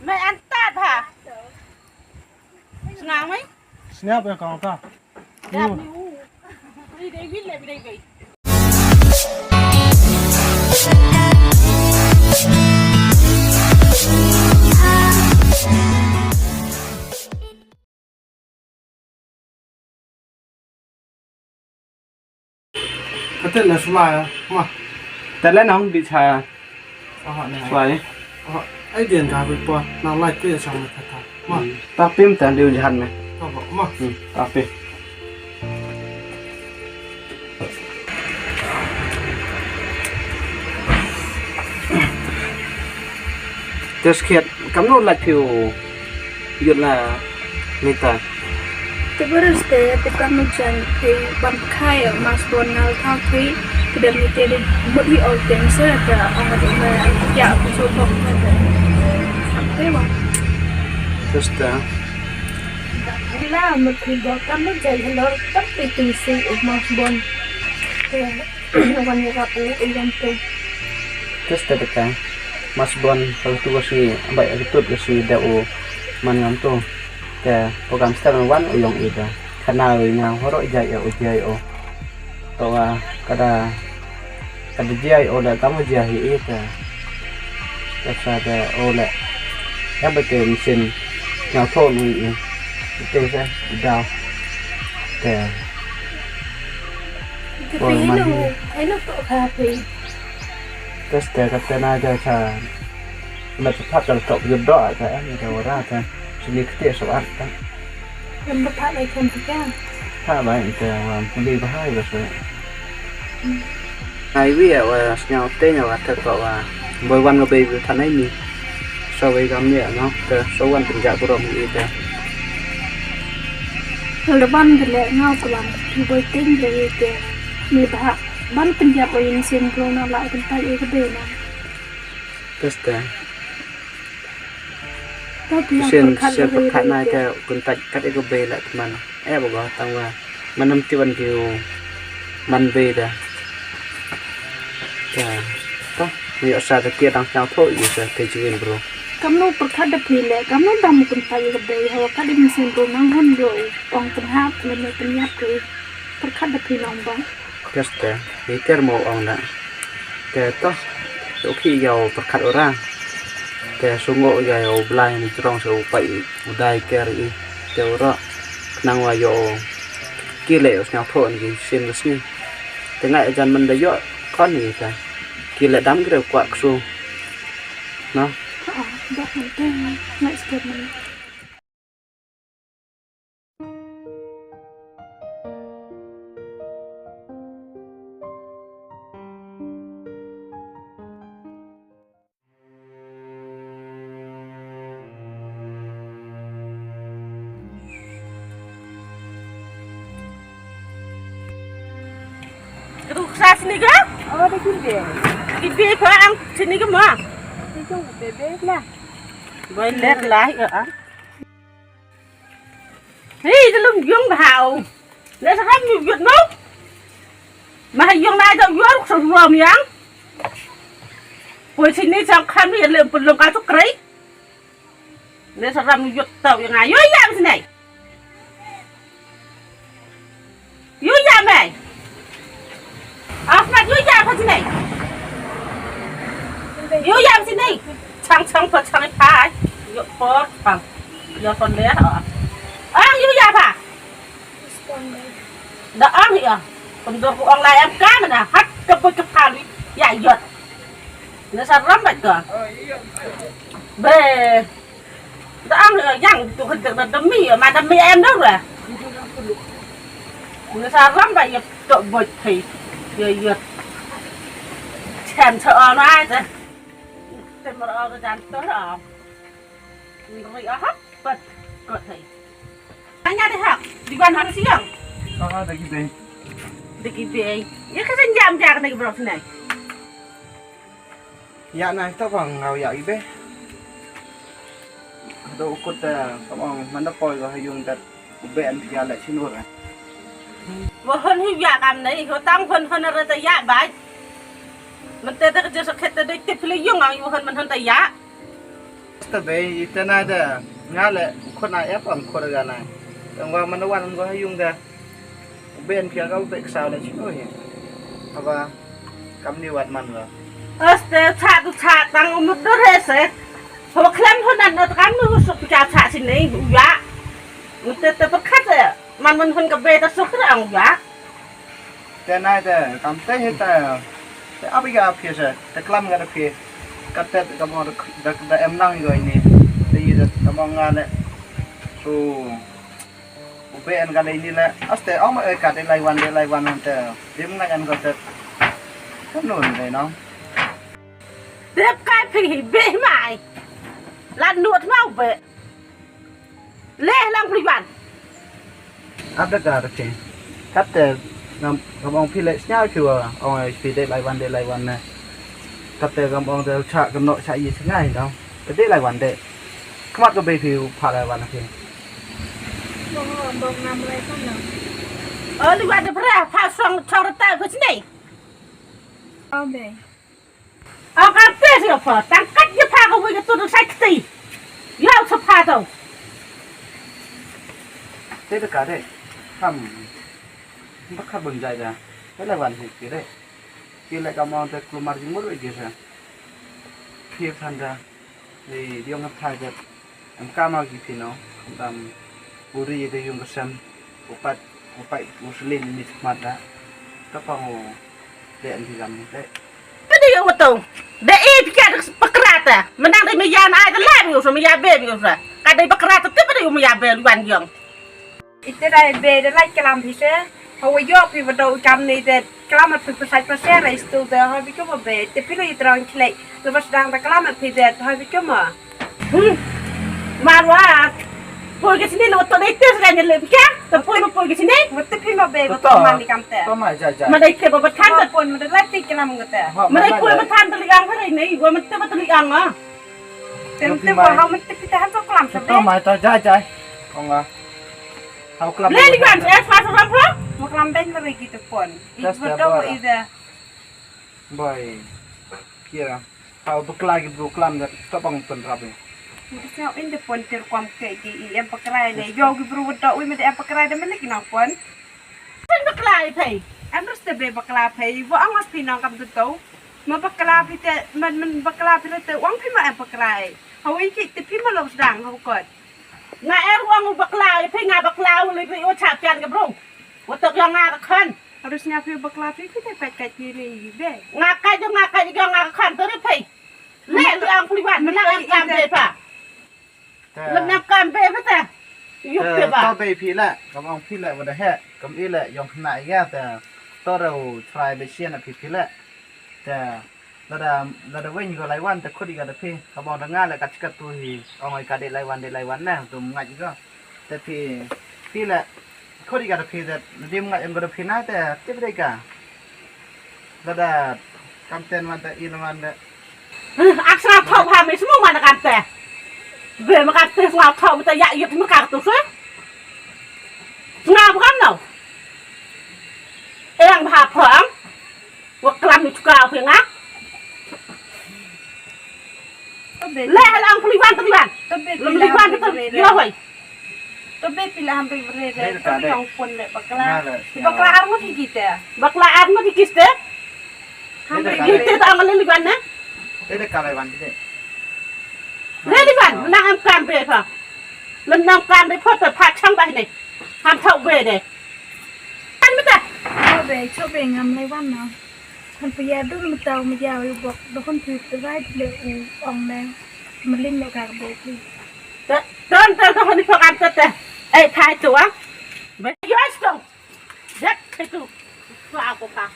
mày ăn tạt hả nào mấy Snap ya kalau kah. đẹp đi đây viết lại đây vậy Kata lah sulai mah.แต่แล้วน้องดิชา Aha ni. สวย Aha. Ai dia dah berapa? Nak like ke sama kata. Mah. ตาปิ้มแต่เดียวจะหันไหม Apa? Mah. ตาปิ้มจะเขียนกำหนดหลักผิวหยุดละไม่ตาย Terus deh, kita menjan ke bangkai mas bonal thao thấy tidak mesti ada beri organ saja orang ada ya aku coba ada apa bang? terus dah Bila mesti kita menjan helor tapi tu si mas bon orang yang aku yang tu terus dah dekat mas bon kalau tu kasi baik itu kasi dah man ngam tuแต่โปรแกรมสแตนวันuyong ida karena yang horok jaya ujaiตัวkada jai ola kamu jahi ita terus ada ola yang betul mesin yang thon ini betul saya dahแต่ Thấy nó tội hà thì terusแต่kata nada cha lepas kalau tak berdoa saya ni dah orang kan sini kita soal kan em bắt thắt lại không thì sao? ถ้าไปแต่ว่ามันดีไปให้ก็สวยไอ้วิ่งว่าเงาเต้นว่าถ้าก็ว่าบอยวันก็ไปทันได้มีสวัยกำเนี่ยเนาะแต่สวันเป็นจากบุรุษอีกแต่ Kalau ban thì lại ngao của bạn thì với tinh về kìa người ta ban tình trạng của yên xem rồi nó lại chúng ta yêu cái bề này ก็แต่ ก็เพียง เส้น คนขัด เส้น เลย ขัดนายแกคนตัดคัดเอกเบลละมันบอกว่าตั้งว่ามันน้ำที่วันเดียวมันเบลแต่ต้องมีอาสาตะเกียบต่างชาติทั่วอยู่แต่ที่จีนบรู kamu perkada pilih kamu dah mungkin tahu ke bề hawa kadi mesin tu nang hon do ong penhap lene penyap ke perkada pilih ong bang ก็แต่มีแค่โมองนะแต่ต้องโอเคยาวประคัดอร่าแต่สงบยาวบลายนี่ตรองเสาไปอุได้แก่รีแต่ว่านั่งว่ายาวกี่เหล่แนวโทนกี่เส้นก็สิแต่ไงอาจารย์มันได้ยอดข้อนี้แต่กี่เหล่ดำก็เร็วกว่าสูเนาะ dah nanti nak sikit mana Keruksa sini ke? oh ada kiri Ibi ang sini ke mah? itu bebe lah Với lết lái ở Hi, nó lưng dương hào Để sao hết nhiều việc nốt Mà hay dương này cho dương sổ rùm nhắn Cuối xin đi xong khăn hiện lượng phần lông cá chút kấy Để sao làm việc tàu như ngài dưới giảm thế này Dưới giảm này mặt dưới giảm thế này Dưới giảm thế này Chẳng phật chẳng phá Dựa phốt bằng Dựa phần lết hả dưới giảm hả Đã ăn thì à Còn được online em cá mà nè Hắt cấp với cấp phá đi Dạy dượt Nó sao lắm vậy cơ Về Đã ăn thì à Dặn tụi hình tượng là đâm mì mà đâm mì em đó rồi Nó sao lắm vậy Tụi vịt thì Dượt Chèn sợ nó ai thế Tên một cái dàn tới ở Rồi ở hấp Vật Cột thầy Anh nha đi học Đi quan hắn xíu Kakak ada gitu. Đi kì bê Ini kan jam jaga nih bro sini ya nah kita bang ngau ya ibe do ukut kamang mana poi ga hayung dat uben ya la chinur Và hơn hi ya kam này Họ tăng hơn ra tay ya bài Mình tê tê cái sakit tê tiếp lấy yung ang hơn mình hơn tay ya แต่เบย์แต่น่าจะงานแหละคนนายแอปของคนกันนายแต่ว่ามันวันมันก็ให้ยุ่งแต่เบนเพียงก็เบกสาวได้ชิโน่เห็นเพราะว่ากำนิวัดมันเหรอเดี๋ยวชาตุชาตังมุดด้วยเสร็จเพราะเคลมคนนั้นเราตั้งมือสุดจะชาสินี่อุยะมันแต่ประคัดเลยมันคนกับเบตสุดก็เอาอุยะแต่นายแต่กำเตะแต่เอาไปกับเพียร์แต่คลำกันเพียร์กัดแต่กำมองแต่เอ็มนั่งอยู่นี่แต่ยี่แต่กำมองงานเลยสู้อุเบนกันเลยนี่แหละเอาแต่เอามากัดได้รายวันนั่นแต่เดี๋ยวมันกันก็จะก็หนุนเลยเนาะเด็กกายผีเบะใหม่ลันนวดเมาเบะเล่ลังพริบันอัปเดตกันโอเคกัดแต่กำมองพี่เล็กเงาชัวเอาไอ้พี่ได้รายวันนะกัดแต่กำมองเดี๋ยวฉะกำหนดฉะยี่สิบง่ายเนาะแต่ได้รายวันเด็กขมัดก็ไปผิวผ่ารายวันนะพี่บอกนำอะไรข้างหลังรายวันเดี๋ยวพระพาส่งชาวตาเพื่อที่ไหนเอาไปเอาการเตะสิครับตั้งกัดยี่พาเขาวิ่งตัวใส่ตียาวสะพานตัวเด็กกันได้ทำบักขับบึงใจจ้ะไม่รายวันสิกี่ได้กี่รายกำมองแต่กลุ่มมาจิมุดไว้กี่จ้ะเพียบทันจ้ะนี่เดี๋ยวงับไทยจะอันก้ามากี่พี่น้องตามบุรีได้ยุ่งกับฉันอุปมุสลิมมีสมัติละก็ฟังโอเดินที่ลำได้ก็ดีว่าตัวเดี๋ยวพี่แกปักราตะมันนั่งได้ไม่ยานายแต่แล่อยู่สิไม่ยาเบย์อยู่สิการได้ปักราตะที่ไม่ได้ไม่ยาเบย์วันยังอิตาได้เบย์ได้กลามพิเศษเพราะว่ายกพี่ว่าเราจำในเด็ดกลามมันเป็นภาษาเศษอะไรสตูเดอร์ให้พี่ก็มาเบย์แต่พี่เราอยู่ตรงที่ไหนเราภาษาดังแต่กลามมันพิเศษให้พี่ก็มาว่าพูดกันสินี่เราตัวได้เตือนกันยังเลยพี่แกแต่พูดกันสินี่มันติพี่มาเบย์ตัวมันนี่กำแต่มันได้เก็บมาทันแต่คนมันได้ไล่ตีกลามกันแต่มันได้คุยมาทันตะลิกังเท่าไหร่นี่ว่ามันเต็มตะลิกังอ่ะเต็มว่าเขามันติพี่แต่ให้ตัวกลามสักตัวหมายต่อใจของเราเขากลามเล่นดีกว่าเอ๊ะฟ้าสำหรับเรามันกลามเป็นอะไรกี่ตัวคนอีกวันเดียวอีเดบ่อยเกี่ยเขาบุกลายบุกลามจะต้องบังเป็นรับเลยMisal ini pun terkuam ke yang pakai ni, jauh berubat tak, wih macam pakai dah mana kena pun. Kan pakai pay, terus terbe pakai pay, buat angas pinang kamu tahu, mau pakai pay te, man pakai pay te, uang pay mana pakai, hawa ini tapi malu sedang hawa kot. Ngai uang pakai pay ngai pakai boleh pay ucap jangan ke bro, waktu yang ngai kan. Harusnya pay pakai pay kita pakai ni be. Ngakai juga ngai kan terus pay. Leh uang pribadi, mana uang kampe pak. แล้วนับการเบย์มั้ยแต่ยุบเก็บอ่ะต่อเบย์พี่แหละกำลังพี่แหละวันเดแห่กำอีแหละยองขนาดแย่แต่ต่อเราทรายเบเชียนอ่ะพี่แหละแต่เราได้วิ่งอยู่หลายวันแต่คนอีกแต่พี่เขาบอกงานแหละกัดกัดตัวที่เอาไว้การเดหลายวันแน่ตัวมึงไงก็แต่พี่แหละคนอีกแต่พี่แต่เดี๋ยวมึงไงเอ็มก็ได้พี่นะแต่เจ็บได้กันเราได้กำเต็นวันแต่อีนวันแต่อักษรทอพาไม่สมองมันกันแต่เบย์มาการเตะงาเท่ามันจะยะยึดมาการตัวซึ่งงาพร้อมเนาะเอ็งพาพร้อมว่ากลับมีทุกอย่างเพียงนะเล่นอะไรพลิวันพลิวันก็ต้องเยอะเลยตัวเบย์พิลามไปเรื่อยๆตัวยังคนเลยบักลาอาร์มที่กี่เตะบักลาอาร์มที่กี่เตะทำไปกี่เตะต่างกันเลยวันนะเล่นการวันที่เล่นดีกว่านั่งทำการเบย์ค่ะแล้วนั่งการไปพอแต่พักช่างไปเลยทำเท่าเบย์เลยอันไม่ได้ชอบเบย์งามในวันเนาะคนพยาดูมันเตามันยาวอยู่บอกดูคนถือตัวได้เร็วอ่องแดงมันลิ้นเราการเบย์พี่เดินคนที่พอการแต่ไอ้ทายตัวไม่ย้อยส่งเด็กไปดูกล่าวกูค่ะ